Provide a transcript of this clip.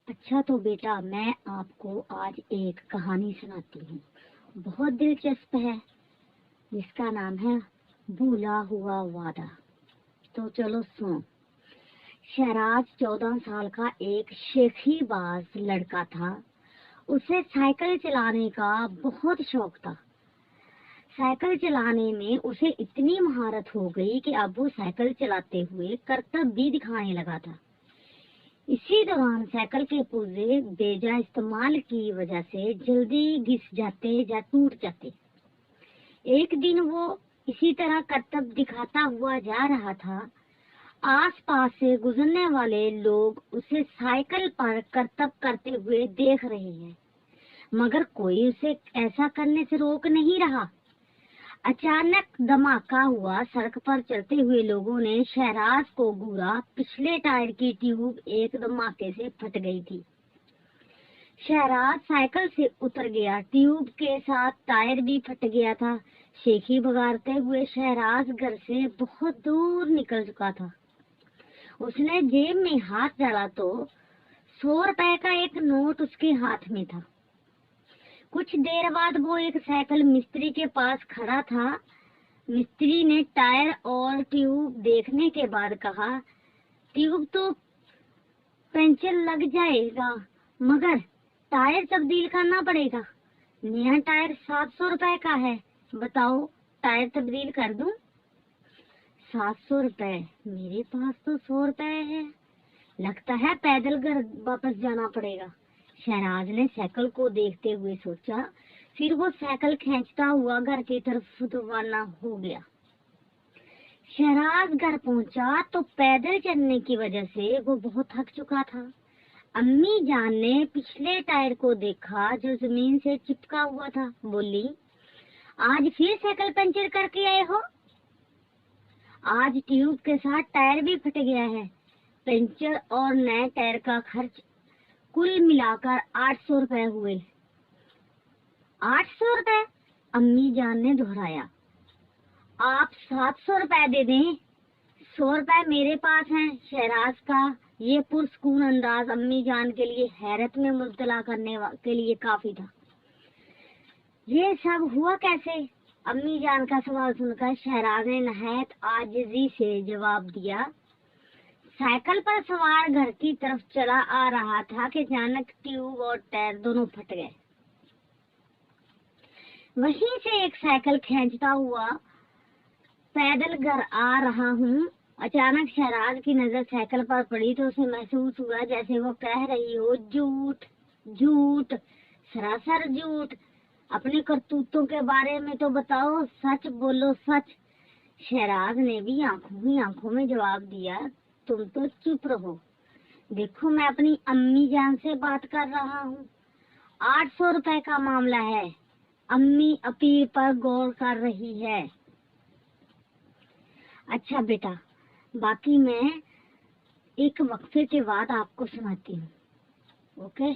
अच्छा तो बेटा, मैं आपको आज एक कहानी सुनाती हूँ। बहुत दिलचस्प है, जिसका नाम है भूला हुआ वादा। तो चलो सुनो। शहराज 14 साल का एक शेखीबाज लड़का था। उसे साइकिल चलाने का बहुत शौक था। साइकिल चलाने में उसे इतनी महारत हो गई कि अब वो साइकिल चलाते हुए करतब भी दिखाने लगा था। इसी दौरान साइकिल के पुर्जे बेजा इस्तेमाल की वजह से जल्दी घिस जाते या टूट जाते। एक दिन वो इसी तरह करतब दिखाता हुआ जा रहा था। आसपास से गुजरने वाले लोग उसे साइकिल पर करतब करते हुए देख रहे हैं, मगर कोई उसे ऐसा करने से रोक नहीं रहा। अचानक धमाका हुआ। सड़क पर चलते हुए लोगों ने शहराज को घूरा। पिछले टायर की ट्यूब एक धमाके से फट गई थी। शहराज साइकिल से उतर गया। ट्यूब के साथ टायर भी फट गया था। शेखी भगाते हुए शहराज घर से बहुत दूर निकल चुका था। उसने जेब में हाथ डाला तो 100 रुपए का एक नोट उसके हाथ में था। कुछ देर बाद वो एक साइकिल मिस्त्री के पास खड़ा था। मिस्त्री ने टायर और ट्यूब देखने के बाद कहा, ट्यूब तो पंचर लग जाएगा, मगर टायर तब्दील करना पड़ेगा। नया टायर 700 रुपए का है, बताओ टायर तब्दील कर दूं? 700 रुपए? मेरे पास तो 100 रुपए है। लगता है पैदल घर वापस जाना पड़ेगा। शहराज ने साइकिल को देखते हुए सोचा। फिर वो साइकिल खींचता हुआ घर की तरफ रवाना हो गया। शहराज घर पहुंचा तो पैदल चलने की वजह से वो बहुत थक चुका था। अम्मी जान ने पिछले टायर को देखा जो जमीन से चिपका हुआ था। बोली, आज फिर साइकिल पंचर करके आए हो? आज ट्यूब के साथ टायर भी फट गया है। पंचर और नए टायर का खर्च कुल मिलाकर 800 रुपए हुए। 800 रुपए? अम्मी जान ने दोहराया। आप 700 रुपए दे दें, 100 रुपए मेरे पास हैं। शहराज का ये पुरस्कून अंदाज अम्मी जान के लिए हैरत में मुब्तला करने के लिए काफी था। ये सब हुआ कैसे? अम्मी जान का सवाल सुनकर शहराज ने नहायत आजिजी से जवाब दिया। साइकिल पर सवार घर की तरफ चला आ रहा था कि अचानक ट्यूब और टायर दोनों फट गए। वहीं से एक साइकिल खींचता हुआ पैदल घर आ रहा हूँ। अचानक शहराज की नजर साइकिल पर पड़ी तो उसे महसूस हुआ जैसे वो कह रही हो, झूठ झूठ, सरासर झूठ। अपने करतूतों के बारे में तो बताओ, सच बोलो, सच। शहराज ने भी आंखों ही आंखों में जवाब दिया, तुम तो चुप रहो। देखो मैं अपनी अम्मी जान से बात कर रहा हूँ। 800 रुपए का मामला है। अम्मी अपील पर गौर कर रही है। अच्छा बेटा, बाकी मैं एक वक्फे के बाद आपको सुनाती हूँ। ओके।